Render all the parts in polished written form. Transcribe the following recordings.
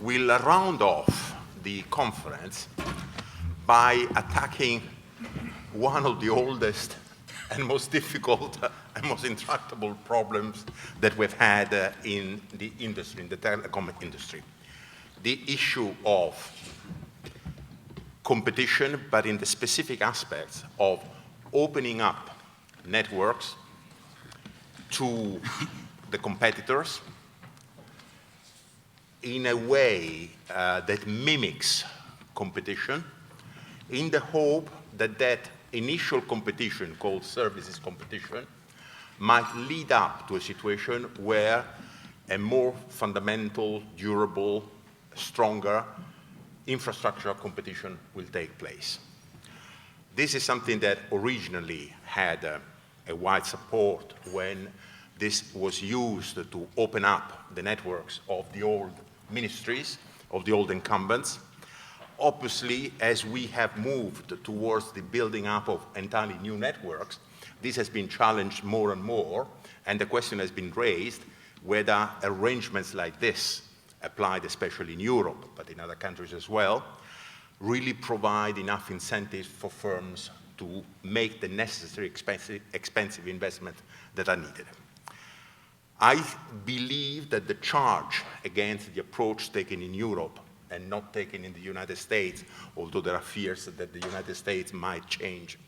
will round off the conference by attacking one of the oldest and most difficult and most intractable problems that we've had in the industry, in the telecom industry. The issue of competition, but in the specific aspects of opening up networks to the competitors in a way that mimics competition, in the hope that that initial competition, called services competition, might lead up to a situation where a more fundamental, durable, stronger infrastructure competition will take place. This is something that originally had a wide support when this was used to open up the networks of the old ministries, of the old incumbents. Obviously, as we have moved towards the building up of entirely new networks, this has been challenged more and more, and the question has been raised whether arrangements like this, applied especially in Europe, but in other countries as well, really provide enough incentives for firms to make the necessary expensive investment that are needed. I believe that the charge against the approach taken in Europe and not taken in the United States, although there are fears that the United States might change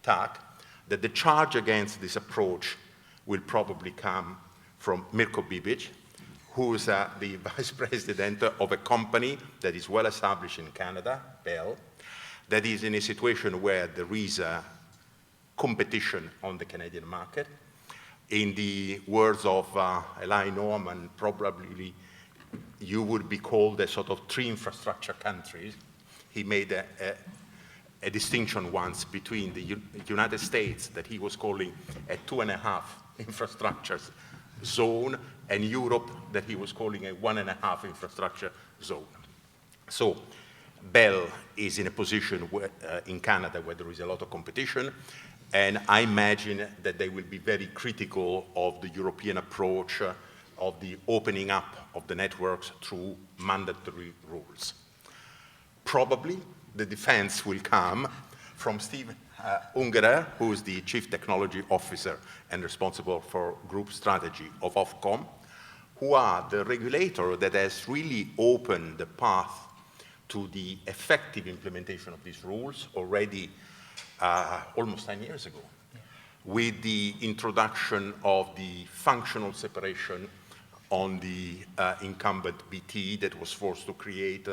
tack, that the charge against this approach will probably come from Mirko Bibic, who is the vice president of a company that is well established in Canada, Bell, that is in a situation where there is competition on the Canadian market. In the words of Eli Norman, probably you would be called a sort of three infrastructure countries. He made a distinction once between the United States, that he was calling a 2.5 infrastructures zone, and Europe, that he was calling a 1.5 infrastructure zone. So Bell is in a position where, in Canada where there is a lot of competition, and I imagine that they will be very critical of the European approach of the opening up of the networks through mandatory rules. Probably the defense will come from Steve Ungerer, who is the Chief Technology Officer and responsible for group strategy of Ofcom, who are the regulator that has really opened the path to the effective implementation of these rules already almost 10 years ago, with the introduction of the functional separation on the incumbent BT that was forced to create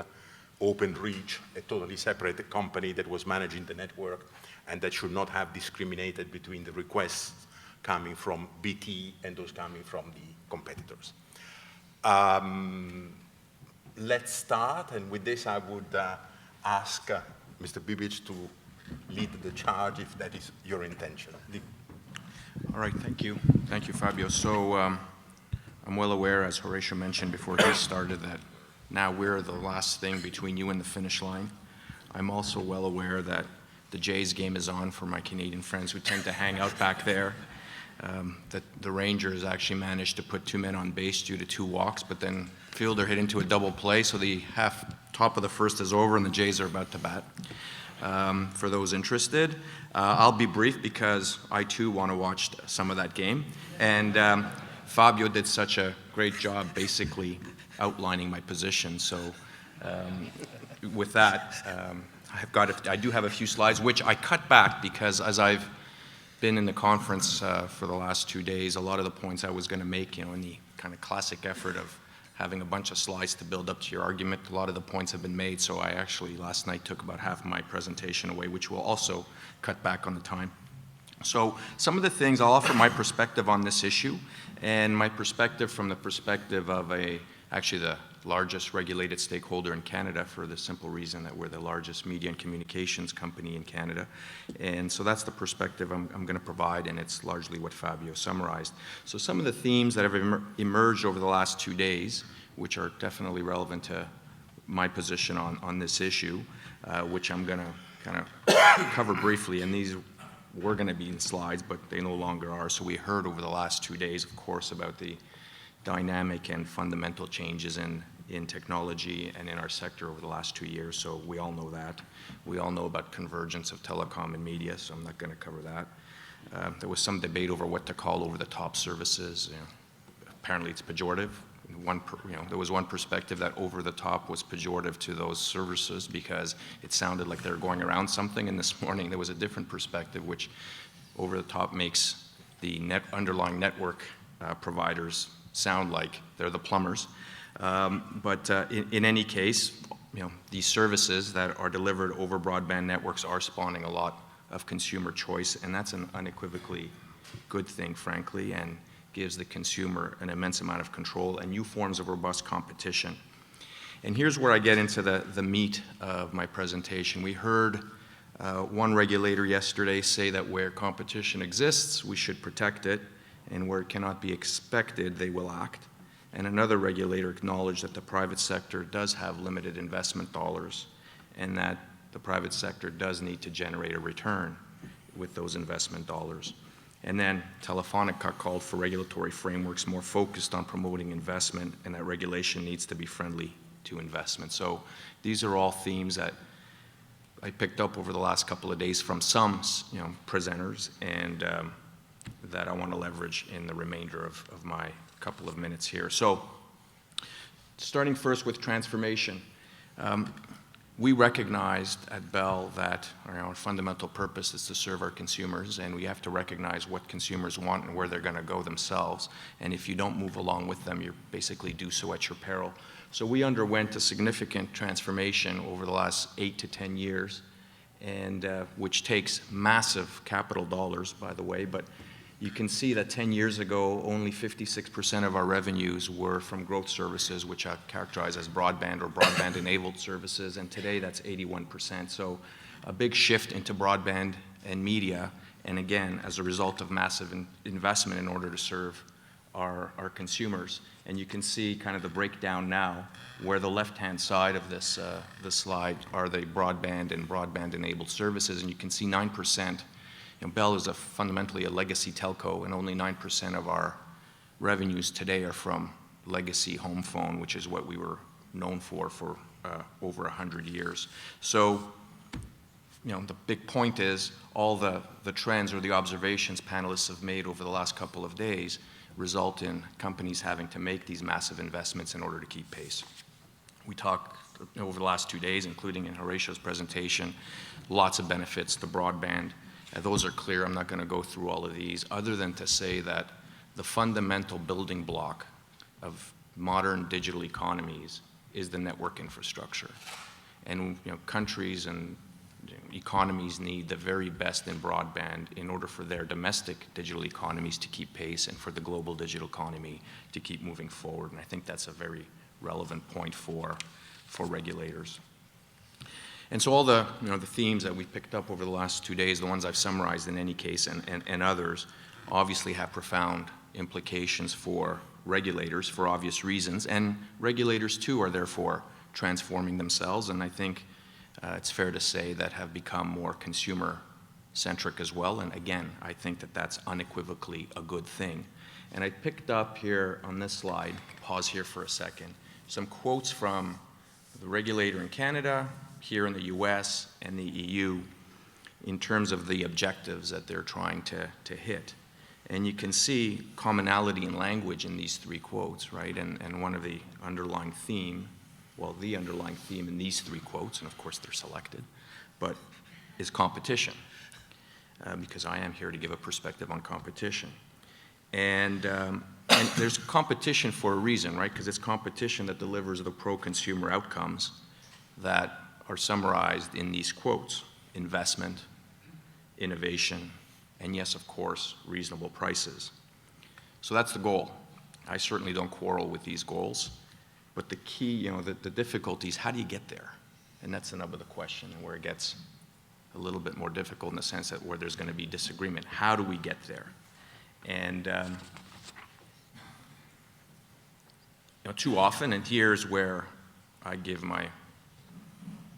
Openreach, a totally separate company that was managing the network and that should not have discriminated between the requests coming from BT and those coming from the competitors. Let's start, and with this I would ask Mr. Bibic to lead the charge if that is your intention. All right, thank you. Thank you, Fabio. So I'm well aware, as Horatio mentioned before he started, that now we're the last thing between you and the finish line. I'm also well aware that the Jays game is on for my Canadian friends who tend to hang out back there. That the Rangers actually managed to put 2 men on base due to 2 walks, but then fielder hit into a double play, so the top of the first is over and the Jays are about to bat. For those interested, I'll be brief because I too want to watch some of that game. And Fabio did such a great job basically outlining my position. So with that, I do have a few slides, which I cut back because as I've been in the conference for the last 2 days, a lot of the points I was going to make, in the kind of classic effort of having a bunch of slides to build up to your argument, a lot of the points have been made, so I actually last night took about half of my presentation away, which will also cut back on the time. So some of the things, I'll offer my perspective on this issue, and my perspective from the perspective of actually the largest regulated stakeholder in Canada, for the simple reason that we're the largest media and communications company in Canada. And so that's the perspective I'm going to provide, and it's largely what Fabio summarized. So some of the themes that have emerged over the last 2 days, which are definitely relevant to my position on this issue, which I'm going to kind of cover briefly, and these were going to be in slides, but they no longer are. So we heard over the last 2 days, of course, about the dynamic and fundamental changes in in technology and in our sector over the last 2 years, so we all know that. We all know about convergence of telecom and media, so I'm not going to cover that. There was some debate over what to call over-the-top services. Apparently it's pejorative. There was one perspective that over-the-top was pejorative to those services because it sounded like they were going around something, and this morning there was a different perspective, which over-the-top makes the underlying network providers sound like they're the plumbers. But in any case, these services that are delivered over broadband networks are spawning a lot of consumer choice, and that's an unequivocally good thing, frankly, and gives the consumer an immense amount of control and new forms of robust competition. And here's where I get into the meat of my presentation. We heard one regulator yesterday say that where competition exists, we should protect it, and where it cannot be expected, they will act. And another regulator acknowledged that the private sector does have limited investment dollars and that the private sector does need to generate a return with those investment dollars. And then Telefonica called for regulatory frameworks more focused on promoting investment, and that regulation needs to be friendly to investment. So these are all themes that I picked up over the last couple of days from some presenters, and that I want to leverage in the remainder of my couple of minutes here. So starting first with transformation. We recognized at Bell that our fundamental purpose is to serve our consumers, and we have to recognize what consumers want and where they're going to go themselves. And if you don't move along with them, you basically do so at your peril. So we underwent a significant transformation over the last 8 to 10 years, and which takes massive capital dollars, by the way, but you can see that 10 years ago, only 56% of our revenues were from growth services, which I characterize as broadband or broadband-enabled services, and today that's 81%. So a big shift into broadband and media, and again, as a result of massive investment in order to serve our consumers. And you can see kind of the breakdown now, where the left-hand side of this slide are the broadband and broadband-enabled services, and you can see 9%. Bell is fundamentally a legacy telco, and only 9% of our revenues today are from legacy home phone, which is what we were known for over 100 years. So, the big point is all the trends or the observations panelists have made over the last couple of days result in companies having to make these massive investments in order to keep pace. We talked over the last 2 days, including in Horatio's presentation, lots of benefits to broadband. Those are clear. I'm not going to go through all of these, other than to say that the fundamental building block of modern digital economies is the network infrastructure. And countries and economies need the very best in broadband in order for their domestic digital economies to keep pace and for the global digital economy to keep moving forward. And I think that's a very relevant point for regulators. And so all the themes that we picked up over the last 2 days, the ones I've summarized in any case, and others, obviously have profound implications for regulators for obvious reasons, and regulators too are therefore transforming themselves, and I think it's fair to say that have become more consumer-centric as well, and again, I think that that's unequivocally a good thing. And I picked up here on this slide, pause here for a second, some quotes from the regulator in Canada, here in the US and the EU, in terms of the objectives that they're trying to hit. And you can see commonality in language in these three quotes, right? And one of the underlying theme, well, the underlying theme in these three quotes, and of course they're selected, but is competition, because I am here to give a perspective on competition. And there's competition for a reason, right? Because it's competition that delivers the pro-consumer outcomes that are summarized in these quotes: investment, innovation, and yes, of course, reasonable prices. So that's the goal. I certainly don't quarrel with these goals, but the key, the difficulty is how do you get there? And that's the nub of the question, and where it gets a little bit more difficult in the sense that where there's going to be disagreement. How do we get there? And too often, and here's where I give my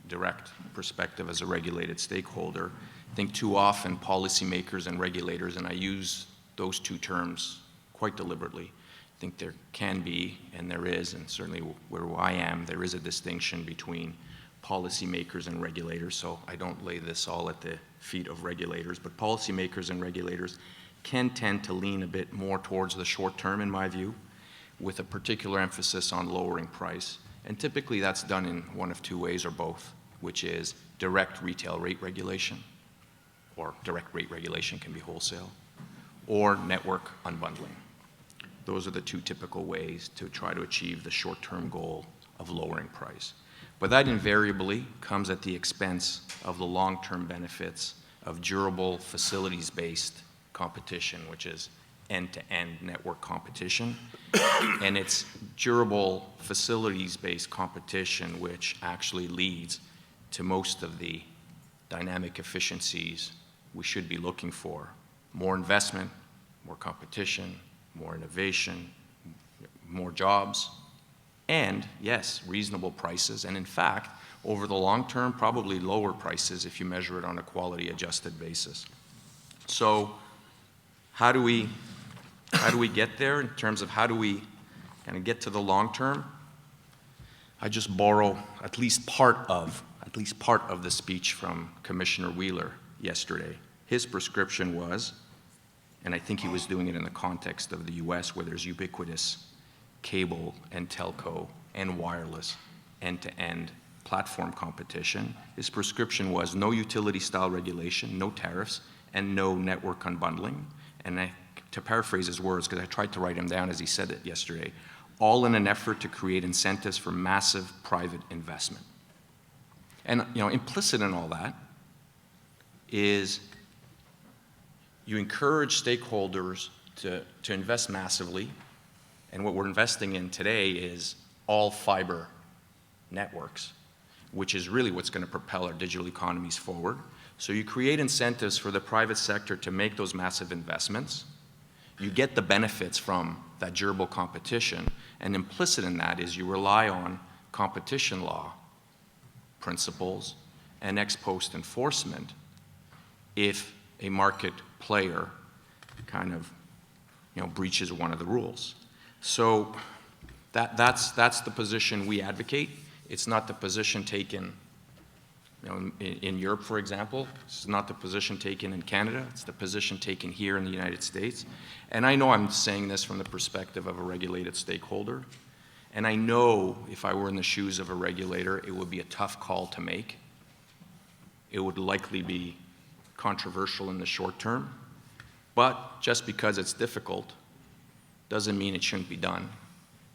direct perspective as a regulated stakeholder, I think too often policymakers and regulators, and I use those two terms quite deliberately, think there can be, and there is, and certainly where I am, there is a distinction between policymakers and regulators, so I don't lay this all at the feet of regulators, but policymakers and regulators can tend to lean a bit more towards the short term, in my view, with a particular emphasis on lowering price. And typically that's done in one of two ways or both, which is direct retail rate regulation, or direct rate regulation can be wholesale, or network unbundling. Those are the two typical ways to try to achieve the short-term goal of lowering price. But that invariably comes at the expense of the long-term benefits of durable facilities-based competition, which is end-to-end network competition. And it's durable facilities-based competition which actually leads to most of the dynamic efficiencies we should be looking for. More investment, more competition, more innovation, more jobs, and yes, reasonable prices. And in fact, over the long term, probably lower prices if you measure it on a quality adjusted basis. So how do we get there in terms of how do we kind of get to the long term? I just borrow at least part of the speech from Commissioner Wheeler yesterday. His prescription was, and I think he was doing it in the context of the US where there's ubiquitous cable and telco and wireless end-to-end platform competition. His prescription was no utility-style regulation, no tariffs, and no network unbundling. And to paraphrase his words, because I tried to write him down as he said it yesterday, all in an effort to create incentives for massive private investment. And implicit in all that is you encourage stakeholders to invest massively, and what we're investing in today is all fiber networks, which is really what's going to propel our digital economies forward. So you create incentives for the private sector to make those massive investments. You get the benefits from that durable competition, and implicit in that is you rely on competition law principles and ex post enforcement if a market player kind of breaches one of the rules. So that's the position we advocate. It's not the position taken in Europe, for example. It's not the position taken in Canada. It's the position taken here in the United States. And I know I'm saying this from the perspective of a regulated stakeholder. And I know if I were in the shoes of a regulator, it would be a tough call to make. It would likely be controversial in the short term. But just because it's difficult doesn't mean it shouldn't be done.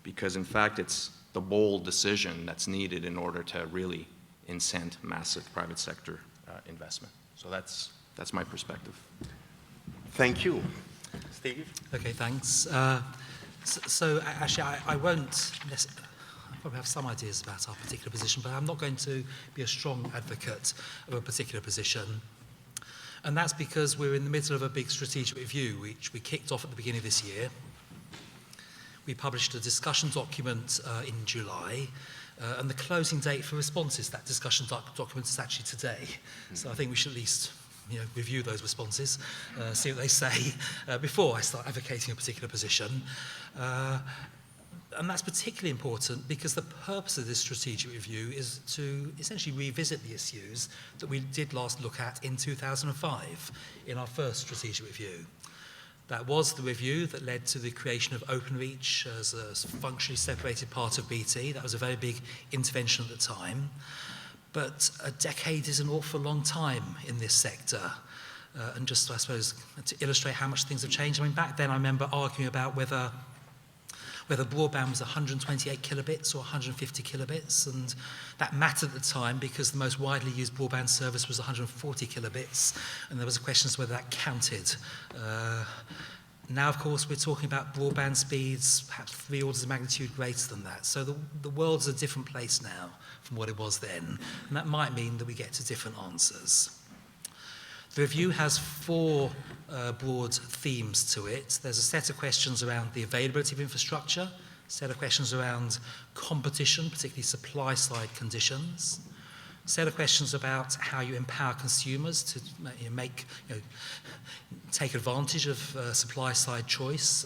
Because in fact, it's the bold decision that's needed in order to really incent massive private sector investment. So that's my perspective. Thank you. Steve? Okay, thanks. So actually, I won't I probably have some ideas about our particular position, but I'm not going to be a strong advocate of a particular position. And that's because we're in the middle of a big strategic review, which we kicked off at the beginning of this year. We published a discussion document in July, and the closing date for responses to that discussion document is actually today. So I think we should at least review those responses, see what they say before I start advocating a particular position. And that's particularly important because the purpose of this strategic review is to essentially revisit the issues that we did last look at in 2005 in our first strategic review. That was the review that led to the creation of Openreach as a functionally separated part of BT. That was a very big intervention at the time. But a decade is an awful long time in this sector. And just, I suppose, to illustrate how much things have changed, I mean, back then I remember arguing about whether broadband was 128 kilobits or 150 kilobits, and that mattered at the time because the most widely used broadband service was 140 kilobits, and there was a question as to whether that counted. Now, of course, we're talking about broadband speeds perhaps 3 orders of magnitude greater than that. So the world's a different place now from what it was then, and that might mean that we get to different answers. The review has 4 broad themes to it. There's a set of questions around the availability of infrastructure, a set of questions around competition, particularly supply-side conditions, set of questions about how you empower consumers to take advantage of supply-side choice.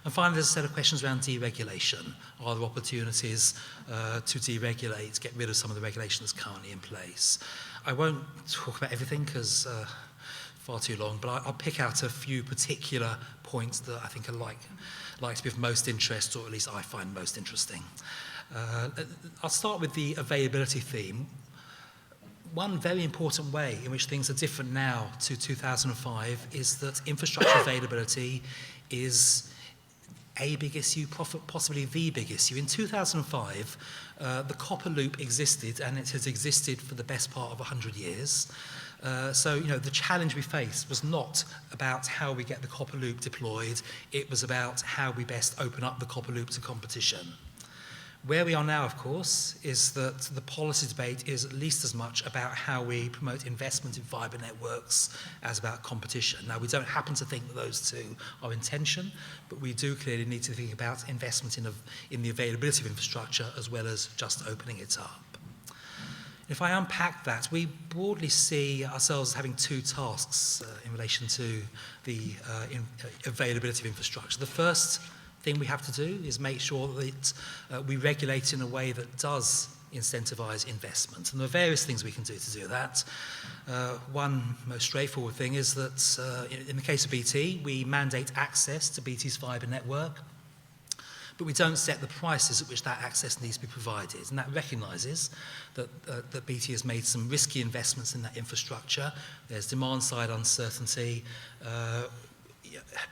And finally, there's a set of questions around deregulation. Are there opportunities to deregulate, get rid of some of the regulation that's currently in place? I won't talk about everything because far too long, but I'll pick out a few particular points that I think are like to be of most interest, or at least I find most interesting. I'll start with the availability theme. One very important way in which things are different now to 2005 is that infrastructure availability is a big issue, possibly the big issue. In 2005, the copper loop existed, and it has existed for the best part of 100 years. So, the challenge we faced was not about how we get the copper loop deployed, it was about how we best open up the copper loop to competition. Where we are now, of course, is that the policy debate is at least as much about how we promote investment in fibre networks as about competition. Now, we don't happen to think that those two are in tension, but we do clearly need to think about investment in the availability of infrastructure as well as just opening it up. If I unpack that, we broadly see ourselves as having two tasks in relation to the availability of infrastructure. The first thing we have to do is make sure that we regulate in a way that does incentivize investment. And there are various things we can do to do that. One most straightforward thing is that in the case of BT, we mandate access to BT's fibre network, but we don't set the prices at which that access needs to be provided. And that recognises that BT has made some risky investments in that infrastructure. There's demand-side uncertainty,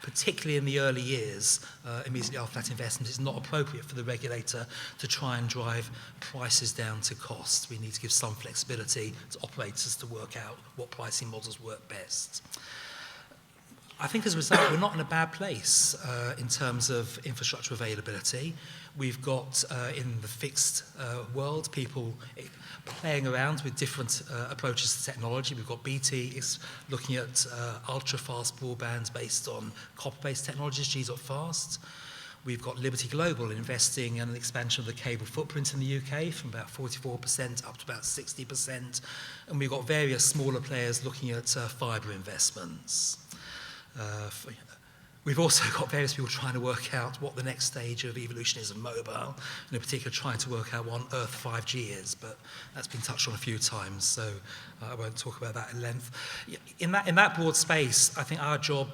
particularly in the early years, immediately after that investment. It's not appropriate for the regulator to try and drive prices down to cost. We need to give some flexibility to operators to work out what pricing models work best. I think as a result, we're not in a bad place in terms of infrastructure availability. We've got, in the fixed world, people playing around with different approaches to technology. We've got BT is looking at ultra-fast broadband based on copper-based technologies, G.fast. We've got Liberty Global investing in an expansion of the cable footprint in the UK from about 44% up to about 60%. And we've got various smaller players looking at fibre investments. We've also got various people trying to work out what the next stage of evolution is in mobile, and in particular trying to work out what on earth 5G is, but that's been touched on a few times, so I won't talk about that in length. In that broad space, I think our job,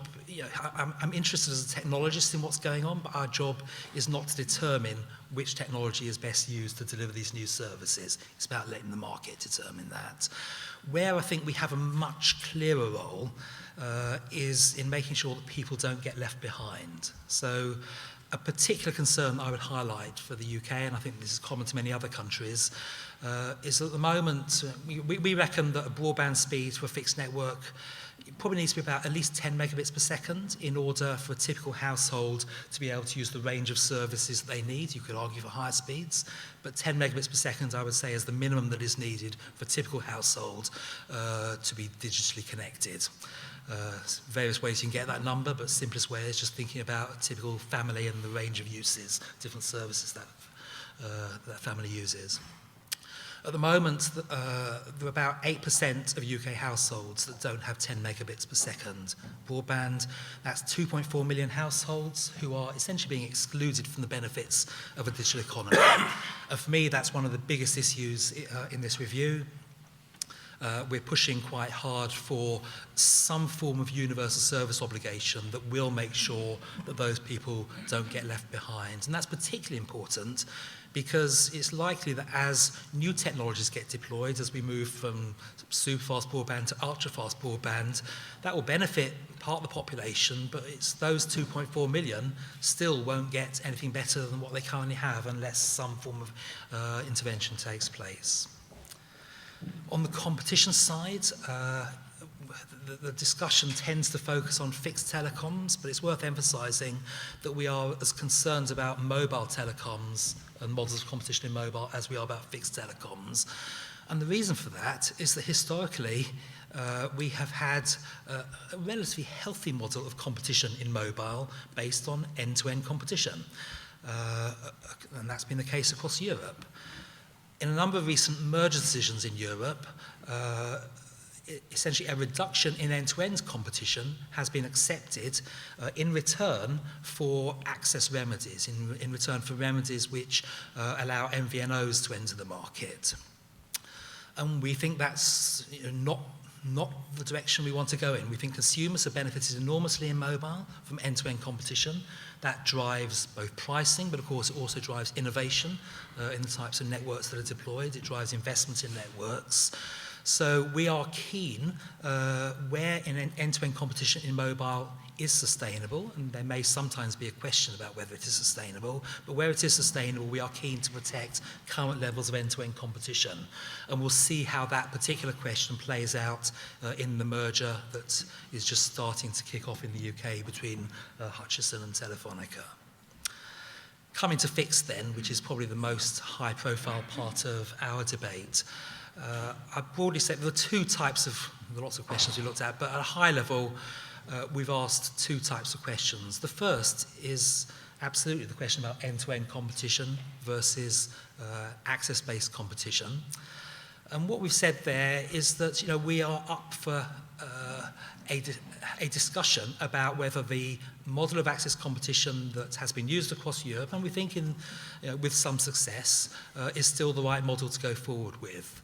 I'm interested as a technologist in what's going on, but our job is not to determine which technology is best used to deliver these new services. It's about letting the market determine that. Where I think we have a much clearer role is in making sure that people don't get left behind. So a particular concern I would highlight for the UK, and I think this is common to many other countries, is that at the moment, we reckon that a broadband speed for a fixed network probably needs to be about at least 10 megabits per second in order for a typical household to be able to use the range of services they need. You could argue for higher speeds, but 10 megabits per second, I would say, is the minimum that is needed for a typical household to be digitally connected. Various ways you can get that number, but simplest way is just thinking about a typical family and the range of uses, different services that family uses. At the moment, there are about 8% of UK households that don't have 10 megabits per second broadband. That's 2.4 million households who are essentially being excluded from the benefits of a digital economy. And for me, that's one of the biggest issues in this review. We're pushing quite hard for some form of universal service obligation that will make sure that those people don't get left behind. And that's particularly important because it's likely that as new technologies get deployed, as we move from super fast broadband to ultra fast broadband, that will benefit part of the population, but it's those 2.4 million still won't get anything better than what they currently have unless some form of intervention takes place. On the competition side, the discussion tends to focus on fixed telecoms, but it's worth emphasising that we are as concerned about mobile telecoms and models of competition in mobile as we are about fixed telecoms. And the reason for that is that historically we have had a relatively healthy model of competition in mobile based on end-to-end competition. And that's been the case across Europe. In a number of recent merger decisions in Europe, essentially a reduction in end-to-end competition has been accepted in return for access remedies, in return for remedies which allow MVNOs to enter the market. And we think that's not the direction we want to go in. We think consumers have benefited enormously in mobile from end-to-end competition. That drives both pricing, but of course it also drives innovation in the types of networks that are deployed. It drives investment in networks. So we are keen where an end-to-end competition in mobile is sustainable, and there may sometimes be a question about whether it is sustainable, but where it is sustainable, we are keen to protect current levels of end-to-end competition. And we'll see how that particular question plays out in the merger that is just starting to kick off in the UK between Hutchison and Telefonica. Coming to fixed then, which is probably the most high-profile part of our debate. I broadly said there are there are lots of questions we looked at, but at a high level, we've asked two types of questions. The first is absolutely the question about end-to-end competition versus access-based competition. And what we've said there is that we are up for a discussion about whether the model of access competition that has been used across Europe, and we think with some success, is still the right model to go forward with.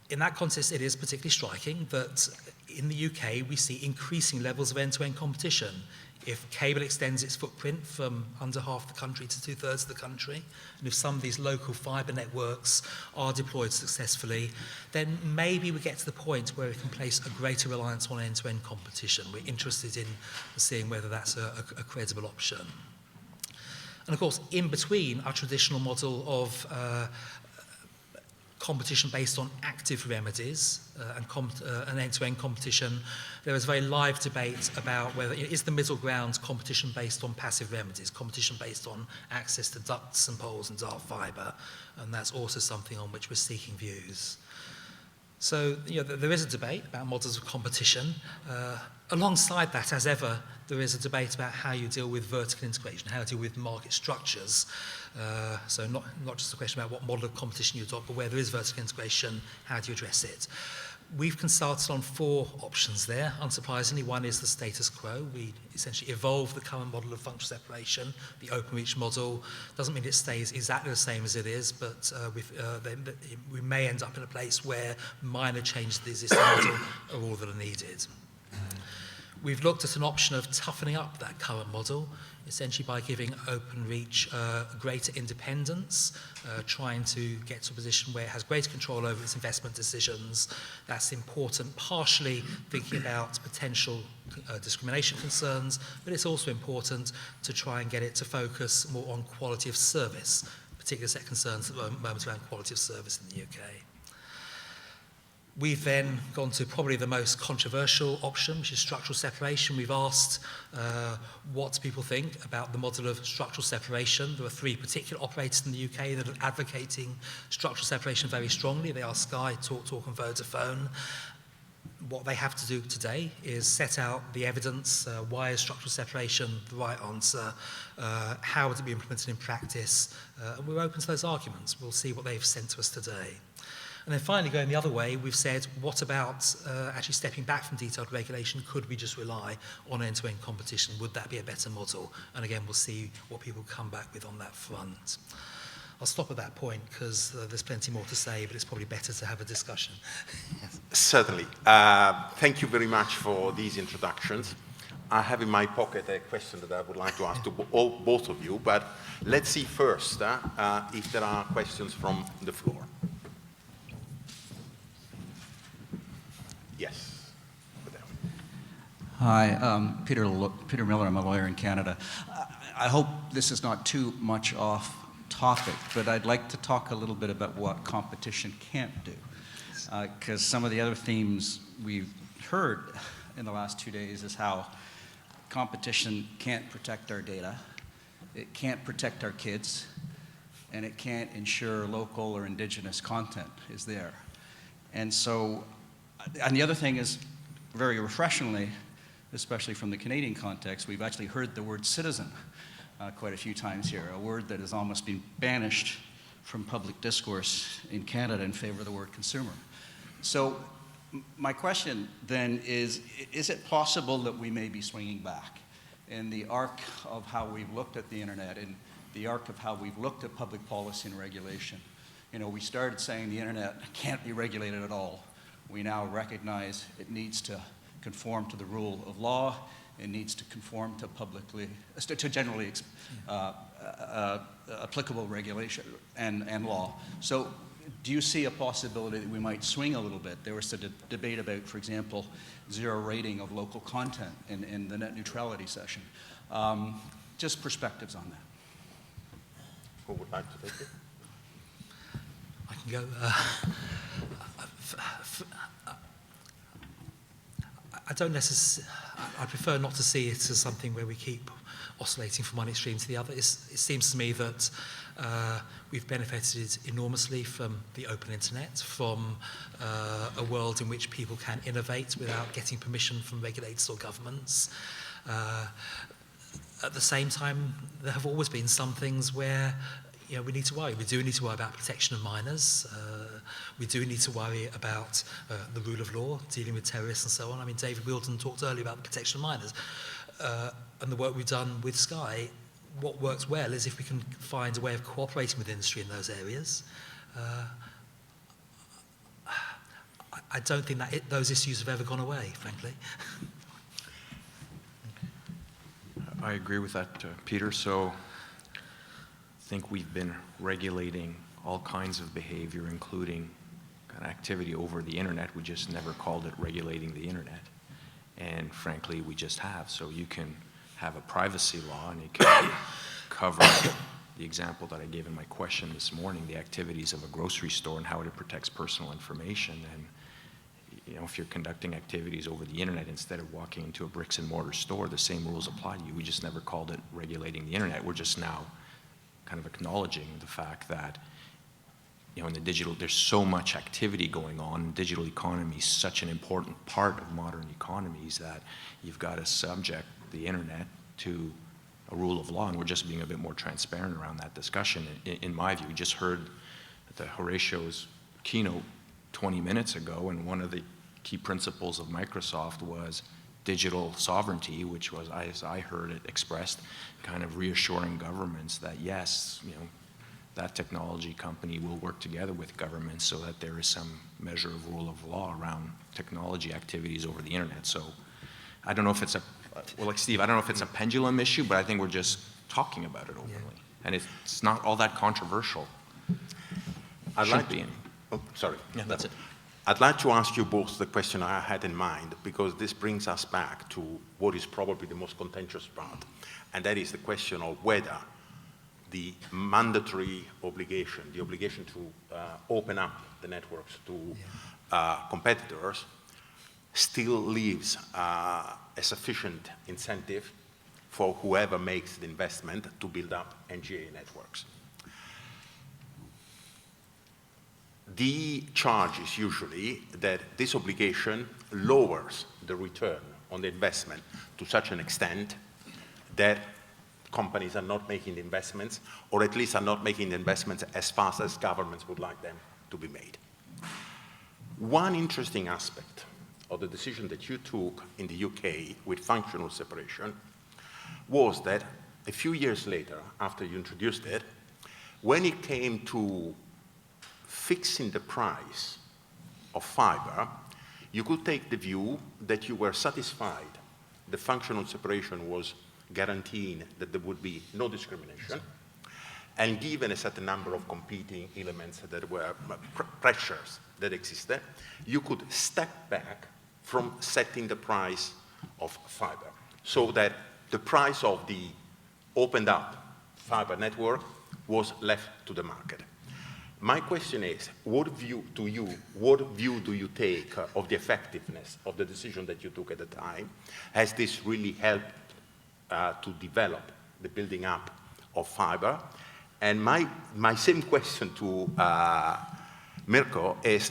In that context, it is particularly striking that in the UK, we see increasing levels of end-to-end competition. If cable extends its footprint from under half the country to 2/3 of the country, and if some of these local fibre networks are deployed successfully, then maybe we get to the point where we can place a greater reliance on end-to-end competition. We're interested in seeing whether that's a credible option. And of course, in between our traditional model of competition based on active remedies and end-to-end competition, there is a very live debate about whether is the middle ground competition based on passive remedies, competition based on access to ducts and poles and dark fibre, and that's also something on which we're seeking views. So there is a debate about models of competition. Alongside that, as ever, there is a debate about how you deal with vertical integration, how you deal with market structures. So not just a question about what model of competition you adopt, but where there is vertical integration, how do you address it? We've consulted on 4 options there. Unsurprisingly, one is the status quo. We essentially evolve the current model of functional separation. The open-reach model doesn't mean it stays exactly the same as it is, but we may end up in a place where minor changes to the existing model are all that are needed. We've looked at an option of toughening up that current model, essentially by giving Openreach greater independence, trying to get to a position where it has greater control over its investment decisions. That's important, partially thinking about potential discrimination concerns, but it's also important to try and get it to focus more on quality of service, particularly set concerns at the moment around quality of service in the UK. We've then gone to probably the most controversial option, which is structural separation. We've asked what people think about the model of structural separation. There are 3 particular operators in the UK that are advocating structural separation very strongly. They are Sky, TalkTalk and Vodafone. What they have to do today is set out the evidence, why is structural separation the right answer, how would it be implemented in practice, and we're open to those arguments. We'll see what they've sent to us today. And then finally, going the other way, we've said, what about actually stepping back from detailed regulation? Could we just rely on end-to-end competition? Would that be a better model? And again, we'll see what people come back with on that front. I'll stop at that point because there's plenty more to say, but it's probably better to have a discussion. Yes. Certainly. Thank you very much for these introductions. I have in my pocket a question that I would like to ask to both of you, but let's see first if there are questions from the floor. Yes. Hi, Peter Miller. I'm a lawyer in Canada. I hope this is not too much off topic, but I'd like to talk a little bit about what competition can't do. Because some of the other themes we've heard in the last 2 days is how competition can't protect our data, it can't protect our kids, and it can't ensure local or indigenous content is there. And so, and the other thing is, very refreshingly, especially from the Canadian context, we've actually heard the word citizen quite a few times here, a word that has almost been banished from public discourse in Canada in favor of the word consumer. So my question then is it possible that we may be swinging back in the arc of how we've looked at the internet, in the arc of how we've looked at public policy and regulation? You know, we started saying the internet can't be regulated at all. We now recognize it needs to conform to the rule of law. It needs to conform to generally applicable regulation and law. So do you see a possibility that we might swing a little bit? There was a debate about, for example, zero rating of local content in the net neutrality session. Just perspectives on that. Who would like to take it? I can go. I don't necessarily. I prefer not to see it as something where we keep oscillating from one extreme to the other. It seems to me that we've benefited enormously from the open internet, from a world in which people can innovate without getting permission from regulators or governments. At the same time, there have always been some things where we need to worry. We do need to worry about protection of minors. We do need to worry about the rule of law, dealing with terrorists and so on. I mean, David Wilden talked earlier about the protection of minors. And the work we've done with Sky, what works well is if we can find a way of cooperating with industry in those areas. I don't think that those issues have ever gone away, frankly. I agree with that, Peter. So I think we've been regulating all kinds of behavior, including kind of activity over the internet. We just never called it regulating the internet. And frankly, we just have. So you can have a privacy law and it can cover the example that I gave in my question this morning, the activities of a grocery store and how it protects personal information. And if you're conducting activities over the internet instead of walking into a bricks and mortar store, the same rules apply to you. We just never called it regulating the internet. We're just now kind of acknowledging the fact that in the digital, there's so much activity going on. Digital economy is such an important part of modern economies that you've got to subject the internet to a rule of law, and we're just being a bit more transparent around that discussion. In my view, we just heard the Horatio's keynote 20 minutes ago, and one of the key principles of Microsoft was digital sovereignty, which was, as I heard it expressed, kind of reassuring governments that yes, that technology company will work together with governments so that there is some measure of rule of law around technology activities over the internet. So I don't know if it's like Steve, I don't know if it's a pendulum issue, but I think we're just talking about it openly. Yeah. And it's not all that controversial. Sorry. Yeah, that's it. I'd like to ask you both the question I had in mind, because this brings us back to what is probably the most contentious part, and that is the question of whether the mandatory obligation, the obligation to open up the networks to competitors, still leaves a sufficient incentive for whoever makes the investment to build up NGA networks. The charge is usually that this obligation lowers the return on the investment to such an extent that companies are not making the investments, or at least are not making the investments as fast as governments would like them to be made. One interesting aspect of the decision that you took in the UK with functional separation was that a few years later, after you introduced it, when it came to fixing the price of fiber, you could take the view that you were satisfied the functional separation was guaranteeing that there would be no discrimination, and given a certain number of competing elements that were pressures that existed, you could step back from setting the price of fiber, so that the price of the opened up fiber network was left to the market. My question is, what view do you take of the effectiveness of the decision that you took at the time? Has this really helped to develop the building up of fiber? And my same question to Mirko is,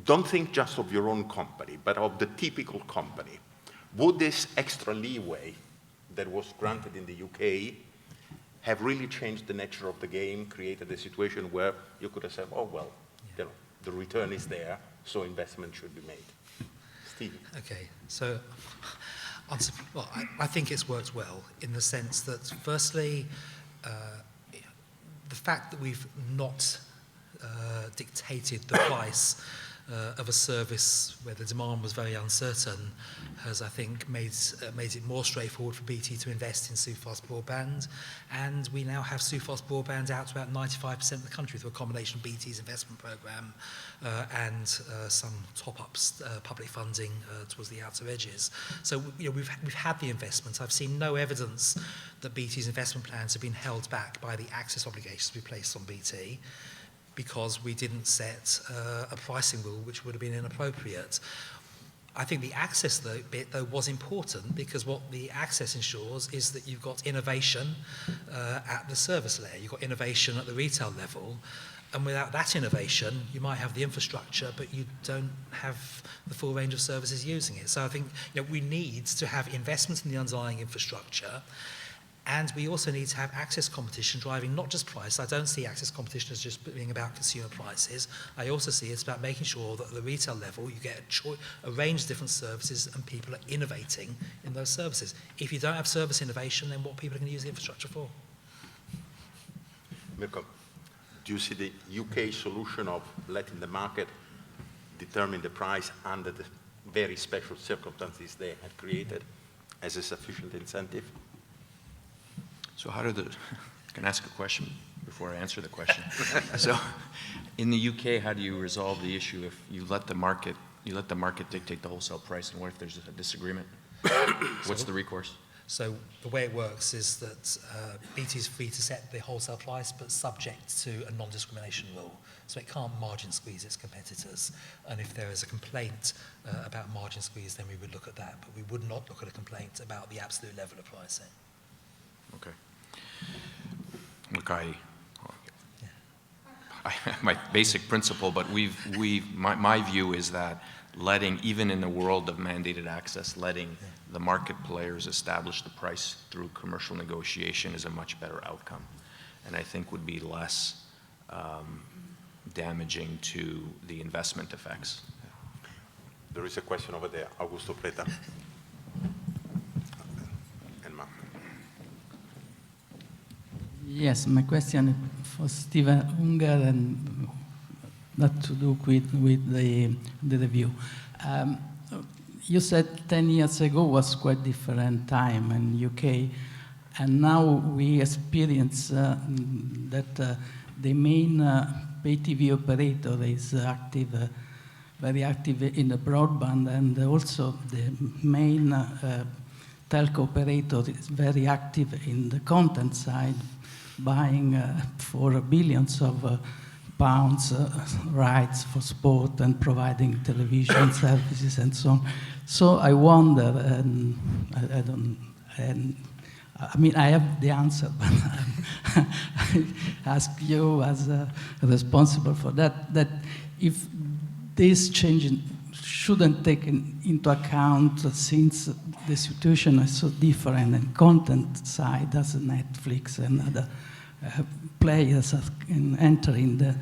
don't think just of your own company, but of the typical company. Would this extra leeway that was granted in the UK have really changed the nature of the game, created a situation where you could have said, oh, well, you know, the return is there, so investment should be made. Steve? Okay, so well, I think it's worked well in the sense that, firstly, the fact that we've not dictated the price of a service where the demand was very uncertain has, I think, made it more straightforward for BT to invest in super-fast broadband. And we now have super-fast broadband out to about 95% of the country through a combination of BT's investment programme and some top-ups, public funding towards the outer edges. So you know, we've had the investment. I've seen no evidence that BT's investment plans have been held back by the access obligations we placed on BT, because we didn't set a pricing rule which would have been inappropriate. I think the access bit, though, was important, because what the access ensures is that you've got innovation at the service layer, you've got innovation at the retail level, and without that innovation, you might have the infrastructure, but you don't have the full range of services using it. So I think, you know, we need to have investment in the underlying infrastructure. And we also need to have access competition driving not just price. I don't see access competition as just being about consumer prices. I also see it's about making sure that at the retail level you get a range of different services and people are innovating in those services. If you don't have service innovation, then what people are going to use the infrastructure for? Mirko, do you see the UK solution of letting the market determine the price under the very special circumstances they have created as a sufficient incentive? So how did can I ask a question before I answer the question? So in the UK, how do you resolve the issue if you let the market dictate the wholesale price, and what if there's a disagreement? What's the recourse? So the way it works is that BT is free to set the wholesale price, but subject to a non-discrimination rule. So it can't margin squeeze its competitors. And if there is a complaint about margin squeeze, then we would look at that. But we would not look at a complaint about the absolute level of pricing. Okay. Look, my basic principle, but my view is that letting, even in the world of mandated access, letting the market players establish the price through commercial negotiation is a much better outcome, and I think would be less damaging to the investment effects. There is a question over there, Augusto Preta. And Mark. Yes, my question for Stephen Unger and not to do with the review. You said 10 years ago was quite different time in UK, and now we experience that the main pay TV operator is active, very active in the broadband, and also the main telco operator is very active in the content side, buying for billions of pounds rights for sport and providing television services and so on. So I wonder, and I mean, I have the answer, but I ask you as responsible for that, that if this change shouldn't take into account, since the situation is so different and content side as Netflix and other players can enter in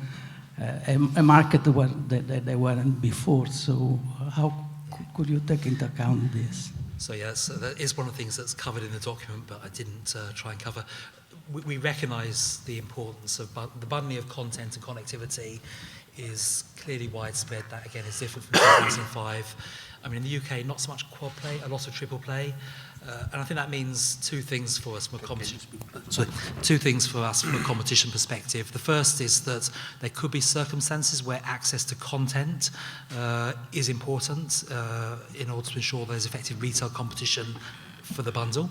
a market where they weren't before. So how could you take into account this? So yes, that is one of the things that's covered in the document, but I didn't try and cover. We recognise the importance of the bundling of content and connectivity is clearly widespread. That again is different from 2005. I mean, in the UK, not so much quad play, a lot of triple play, and I think that means two things for us from a competition. Two things for us from a competition perspective. The first is that there could be circumstances where access to content is important in order to ensure there's effective retail competition for the bundle.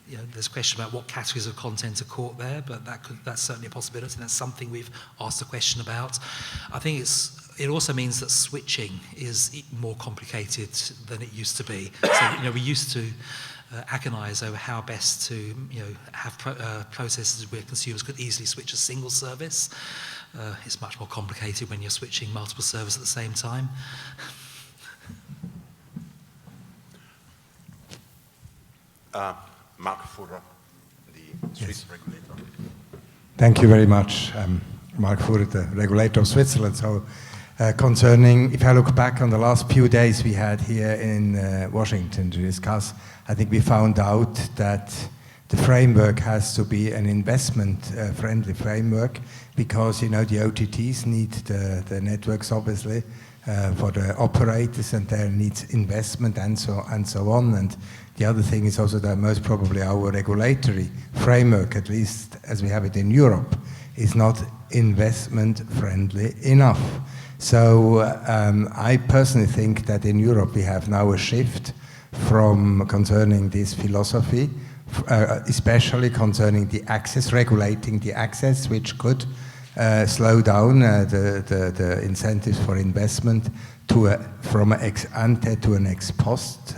You know, there's a question about what categories of content are caught there, but that's certainly a possibility. That's something we've asked a question about. I think it also means that switching is more complicated than it used to be. So, you know, we used to agonise over how best to, you know, have processes where consumers could easily switch a single service. It's much more complicated when you're switching multiple services at the same time. Mark for the Swiss regulator. Thank you very much, Mark Fuhrer, the regulator of Switzerland. So, concerning, if I look back on the last few days we had here in Washington to discuss, I think we found out that the framework has to be an investment-friendly framework because, you know, the OTTs need the networks, obviously, for the operators, and there needs investment and so on. And the other thing is also that most probably our regulatory framework, at least as we have it in Europe, is not investment-friendly enough. So I personally think that in Europe we have now a shift from concerning this philosophy, especially concerning the access, regulating the access, which could slow down the incentives for investment from an ex ante to an ex post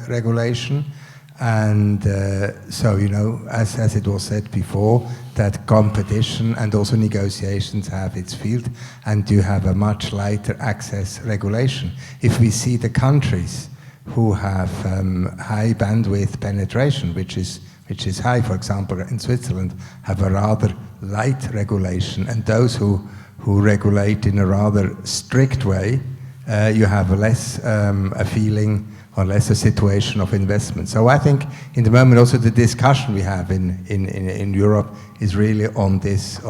regulation. And so, you know, as it was said before, that competition and also negotiations have its field, and you have a much lighter access regulation. If we see the countries who have high bandwidth penetration, which is high, for example, in Switzerland, have a rather light regulation, and those who regulate in a rather strict way, you have less a feeling or less a situation of investment. So I think in the moment also the discussion we have in Europe is really on this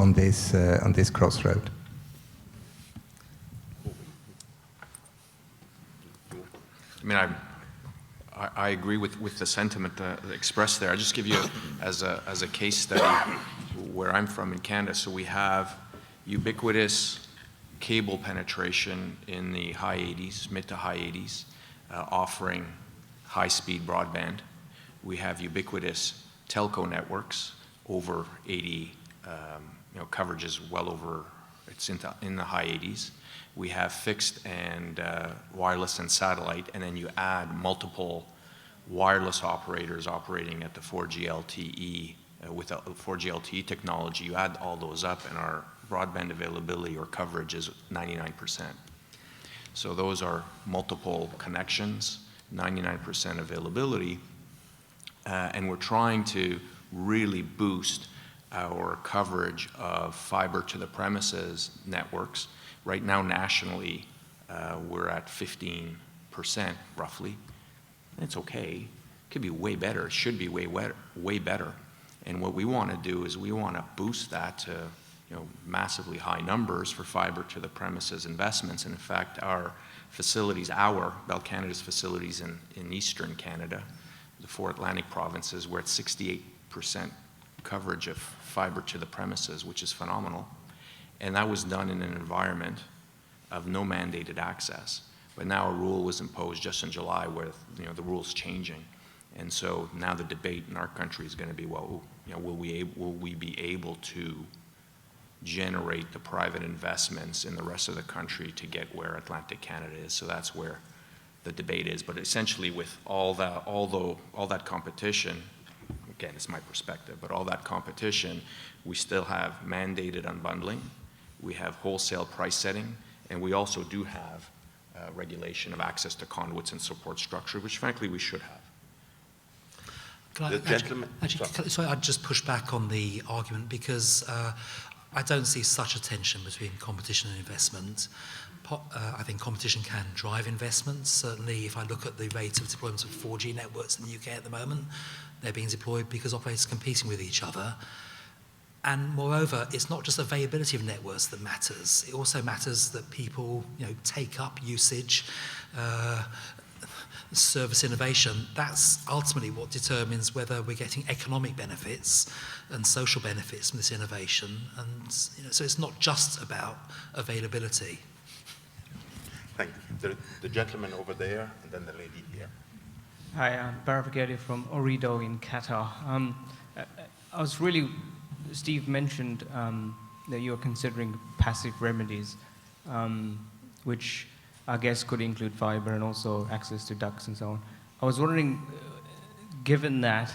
crossroad. I mean, I agree with the sentiment expressed there. I'll just give you as a case study where I'm from in Canada. So we have ubiquitous cable penetration in the high 80s, mid to high 80s, offering high-speed broadband. We have ubiquitous telco networks, over 80, coverage is well over, it's in the high 80s. We have fixed and wireless and satellite, and then you add multiple wireless operators operating at the 4G LTE with 4G LTE technology. You add all those up, and our broadband availability or coverage is 99%. So those are multiple connections, 99% availability, and we're trying to really boost our coverage of fiber to the premises networks. Right now, nationally, we're at 15% roughly. It's okay. It could be way better. It should be way better. And what we want to do is we want to boost that to massively high numbers for fiber to the premises investments. And in fact, our facilities, Bell Canada's facilities in Eastern Canada, the 4 Atlantic provinces, we're at 68% coverage of fiber to the premises, which is phenomenal. And that was done in an environment of no mandated access. But now a rule was imposed just in July where the rule's changing. And so now the debate in our country is going to be, well, will we be able to generate the private investments in the rest of the country to get where Atlantic Canada is? So that's where the debate is. But essentially with all that competition, again, it's my perspective, but all that competition, we still have mandated unbundling, we have wholesale price setting, and we also do have regulation of access to conduits and support structure, which frankly we should have. I'd just push back on the argument because I don't see such a tension between competition and investment. I think competition can drive investment. Certainly, if I look at the rate of deployment of 4G networks in the UK at the moment, they're being deployed because operators are competing with each other. And moreover, it's not just availability of networks that matters. It also matters that people, take up usage, service innovation. That's ultimately what determines whether we're getting economic benefits and social benefits from this innovation. And so it's not just about availability. Thank you. The gentleman over there, and then the lady here. Hi, I'm Barabaghetti from Ooredoo in Qatar. Steve mentioned that you're considering passive remedies, which I guess could include fiber and also access to ducts and so on. I was wondering, given that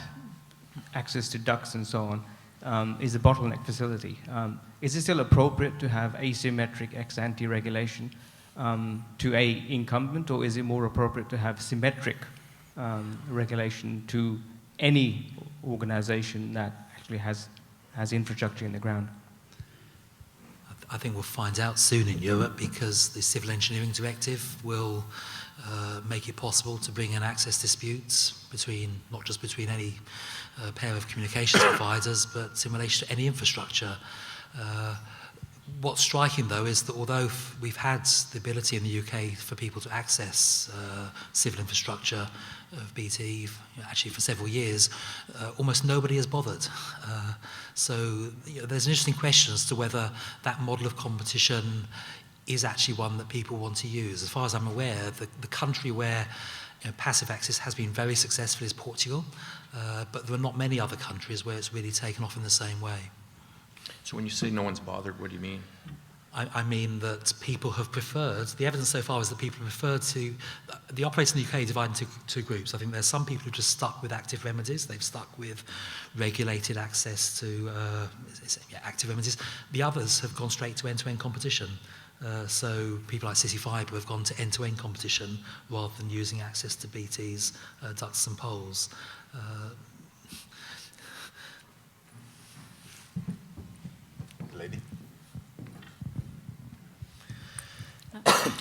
access to ducts and so on is a bottleneck facility, is it still appropriate to have asymmetric ex-ante regulation to an incumbent, or is it more appropriate to have symmetric regulation to any organization that actually has infrastructure in the ground? I think we'll find out soon in Europe, because the Civil Engineering Directive will make it possible to bring in access disputes between, not just between any pair of communications providers, but in relation to any infrastructure. What's striking, though, is that although we've had the ability in the UK for people to access civil infrastructure of BT, actually for several years, almost nobody has bothered. So there's an interesting question as to whether that model of competition is actually one that people want to use. As far as I'm aware, the country where passive access has been very successful is Portugal, but there are not many other countries where it's really taken off in the same way. So when you say no one's bothered, what do you mean? I mean that people have preferred, the evidence so far is that people have preferred to, the operators in the UK are divided into two groups. I think there's some people who just stuck with active remedies. They've stuck with regulated access to active remedies. The others have gone straight to end-to-end competition. So people like City Fibre have gone to end-to-end competition rather than using access to BT's ducts and poles. Lady.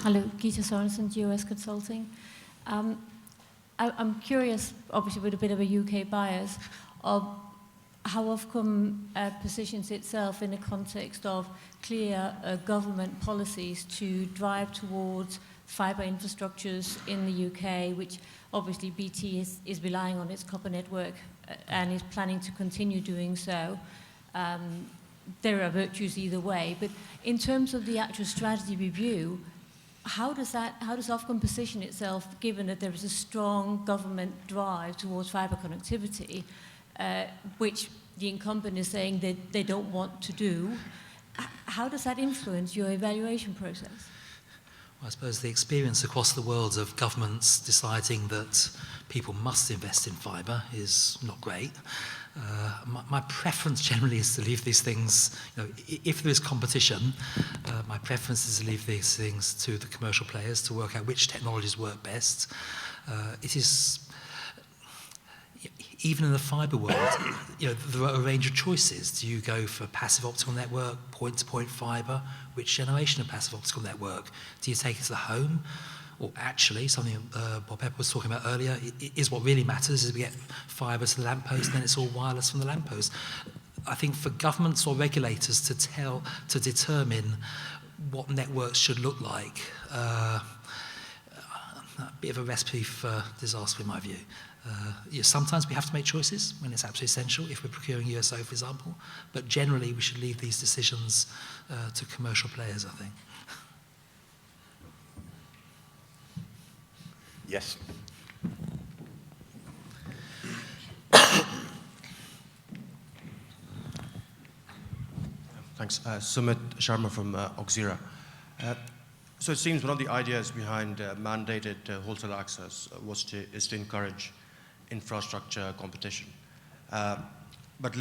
Hello, Gita Sorensen, GOS Consulting. I'm curious, obviously with a bit of a UK bias, of how Ofcom positions itself in the context of clear government policies to drive towards fibre infrastructures in the UK, which obviously BT is relying on its copper network and is planning to continue doing so. There are virtues either way, but in terms of the actual strategy review, how does Ofcom position itself, given that there is a strong government drive towards fibre connectivity, which the incumbent is saying that they don't want to do? How does that influence your evaluation process? Well, I suppose the experience across the world of governments deciding that people must invest in fibre is not great. My preference generally is to leave these things, if there is competition, my preference is to leave these things to the commercial players to work out which technologies work best. It is, even in the fibre world, there are a range of choices. Do you go for passive optical network, point-to-point fibre? Which generation of passive optical network? Do you take it to the home? Or actually, something Bob Pepper was talking about earlier, is what really matters is we get fibre to the lamppost, and then it's all wireless from the lamppost. I think for governments or regulators to determine what networks should look like, a bit of a recipe for disaster in my view. Sometimes we have to make choices when it's absolutely essential, if we're procuring USO, for example, but generally we should leave these decisions to commercial players, I think. Yes. Thanks. Sumit Sharma from Auxera. So it seems one of the ideas behind mandated wholesale access is to encourage infrastructure competition. But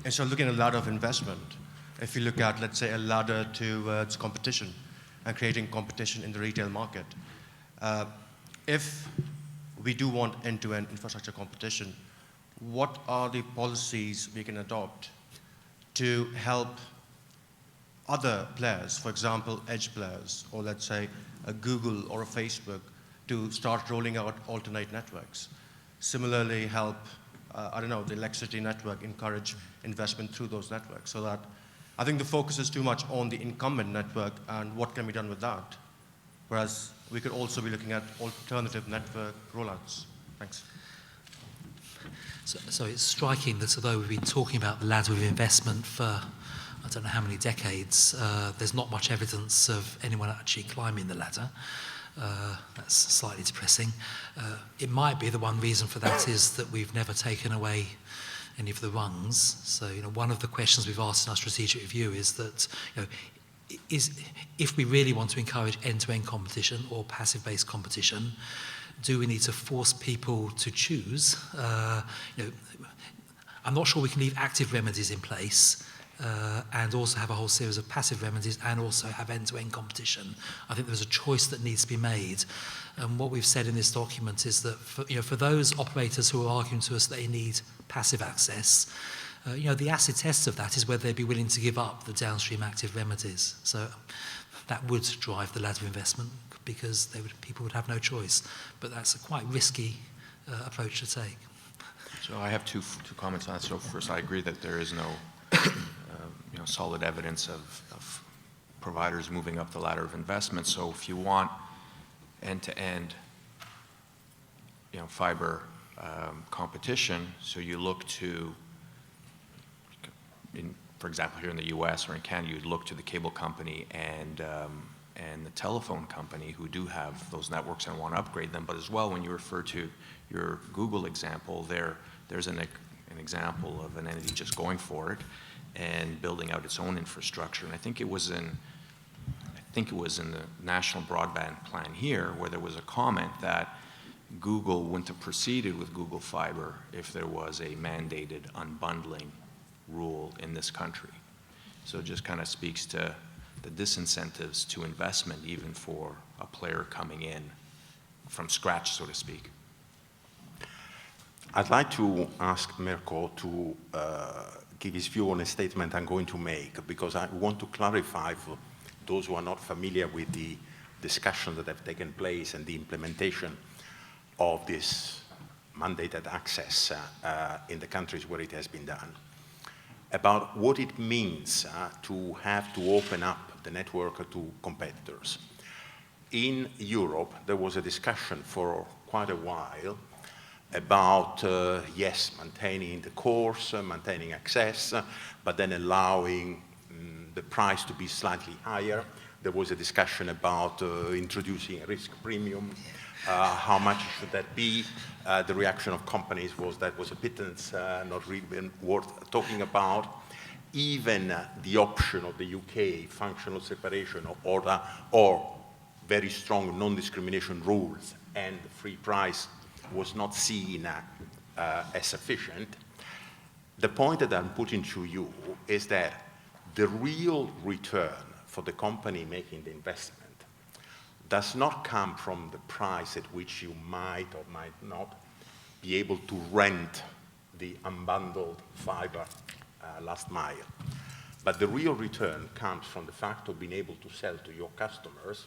instead of looking at a ladder of investment, if you look at, let's say, a ladder towards competition and creating competition in the retail market, if we do want end-to-end infrastructure competition, what are the policies we can adopt to help other players, for example, edge players, or let's say a Google or a Facebook, to start rolling out alternate networks? Similarly, help, the electricity network encourage investment through those networks, so that I think the focus is too much on the incumbent network and what can be done with that, whereas we could also be looking at alternative network rollouts. Thanks. So it's striking that although we've been talking about the ladder of investment for I don't know how many decades, there's not much evidence of anyone actually climbing the ladder. That's slightly depressing. It might be the one reason for that is that we've never taken away any of the rungs. So one of the questions we've asked in our strategic review is that if we really want to encourage end-to-end competition or passive-based competition, do we need to force people to choose? I'm not sure we can leave active remedies in place and also have a whole series of passive remedies and also have end-to-end competition. I think there's a choice that needs to be made. And what we've said in this document is that for those operators who are arguing to us that they need passive access, the acid test of that is whether they'd be willing to give up the downstream active remedies. So that would drive the ladder investment because people would have no choice. But that's a quite risky approach to take. So I have two comments on that. So first, I agree that there is no solid evidence of providers moving up the ladder of investment. So if you want end-to-end fiber competition, so you look to, for example, here in the US or in Canada, you'd look to the cable company and the telephone company who do have those networks and want to upgrade them. But as well, when you refer to your Google example, there's an example of an entity just going for it and building out its own infrastructure. And I think it was in the National Broadband Plan here where there was a comment that Google wouldn't have proceeded with Google Fiber if there was a mandated unbundling rule in this country. So it just kind of speaks to the disincentives to investment even for a player coming in from scratch, so to speak. I'd like to ask Mirko to give his view on a statement I'm going to make, because I want to clarify for those who are not familiar with the discussions that have taken place and the implementation of this mandated access in the countries where it has been done, about what it means to have to open up the network to competitors. In Europe, there was a discussion for quite a while about, yes, maintaining the course, maintaining access, but then allowing the price to be slightly higher. There was a discussion about introducing a risk premium. How much should that be? The reaction of companies was that was a pittance, not really worth talking about. Even the option of the UK functional separation or very strong non-discrimination rules and free price was not seen as sufficient. The point that I'm putting to you is that the real return for the company making the investment does not come from the price at which you might or might not be able to rent the unbundled fiber last mile. But the real return comes from the fact of being able to sell to your customers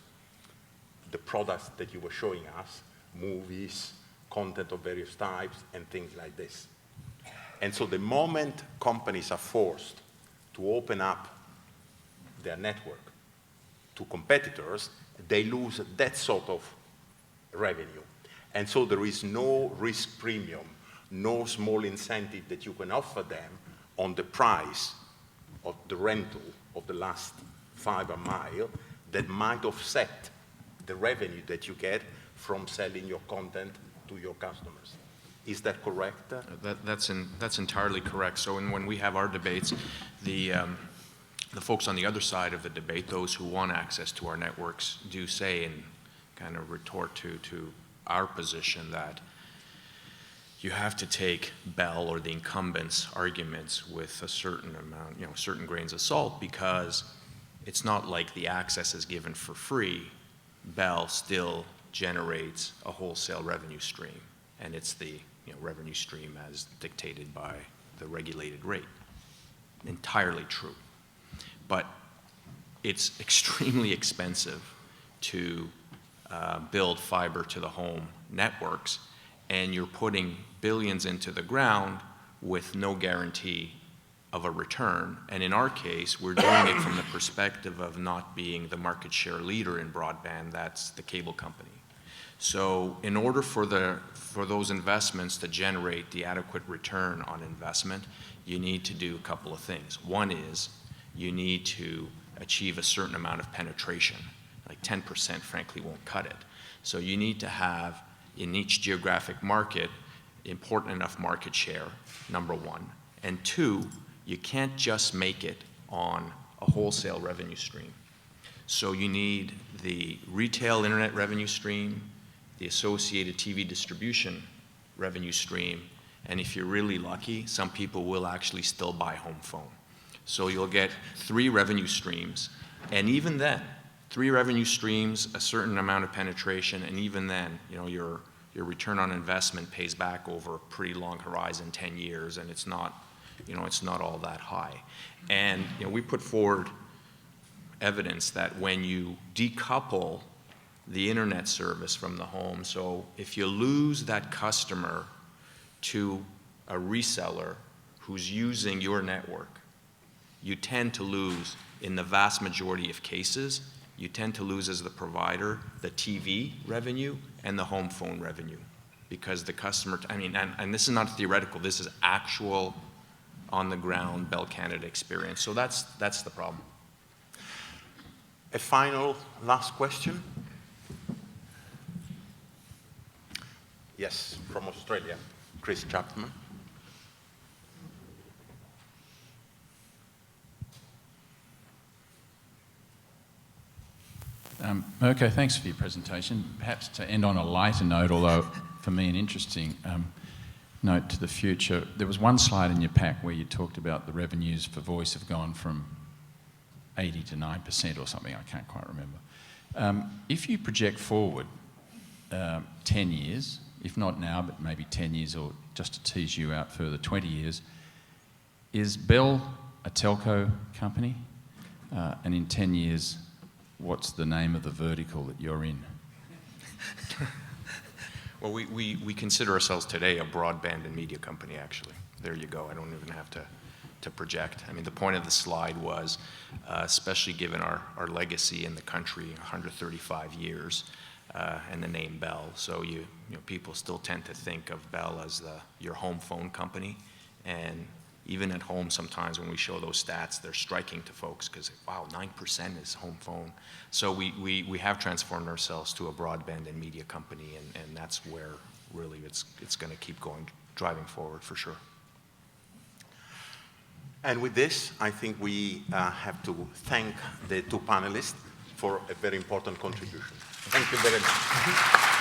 the products that you were showing us, movies, content of various types, and things like this. And so the moment companies are forced to open up their network to competitors, they lose that sort of revenue. And so there is no risk premium, no small incentive that you can offer them on the price of the rental of the last fiber mile that might offset the revenue that you get from selling your content to your customers. Is that correct? That's entirely correct. So when we have our debates, the folks on the other side of the debate, those who want access to our networks, do say and kind of retort to our position that you have to take Bell or the incumbents' arguments with a certain amount, certain grains of salt, because it's not like the access is given for free. Bell still generates a wholesale revenue stream, and it's the revenue stream as dictated by the regulated rate. Entirely true. But it's extremely expensive to build fiber to the home networks, and you're putting billions into the ground with no guarantee of a return. And in our case, we're doing it from the perspective of not being the market share leader in broadband, that's the cable company. So in order for those investments to generate the adequate return on investment, you need to do a couple of things. One is you need to achieve a certain amount of penetration. Like 10%, frankly, won't cut it. So you need to have, in each geographic market, important enough market share, number one. And two, you can't just make it on a wholesale revenue stream. So you need the retail internet revenue stream, the associated TV distribution revenue stream, and if you're really lucky, some people will actually still buy home phone. So you'll get 3 revenue streams, and even then, 3 revenue streams, a certain amount of penetration, and even then, you're your return on investment pays back over a pretty long horizon, 10 years, and it's not, it's not all that high. And we put forward evidence that when you decouple the internet service from the home, so if you lose that customer to a reseller who's using your network, you tend to lose, in the vast majority of cases, you tend to lose as the provider the TV revenue and the home phone revenue, because the customer, and this is not theoretical, this is actual on-the-ground Bell Canada experience. So that's the problem. A final, last question. Yes, from Australia, Chris Chapman. Mirko, thanks for your presentation. Perhaps to end on a lighter note, although for me an interesting note to the future, there was one slide in your pack where you talked about the revenues for voice have gone from 80 to 9% or something, I can't quite remember. If you project forward 10 years, if not now, but maybe 10 years, or just to tease you out further, 20 years, is Bell a telco company? And in 10 years, what's the name of the vertical that you're in? Well, we consider ourselves today a broadband and media company, actually. There you go. I don't even have to project. I mean, the point of the slide was, especially given our legacy in the country, 135 years, and the name Bell. So people still tend to think of Bell as your home phone company. And even at home, sometimes when we show those stats, they're striking to folks because, wow, 9% is home phone. So we have transformed ourselves to a broadband and media company, and that's where really it's going to keep driving forward for sure. And with this, I think we have to thank the two panelists for a very important contribution. Thank you very much.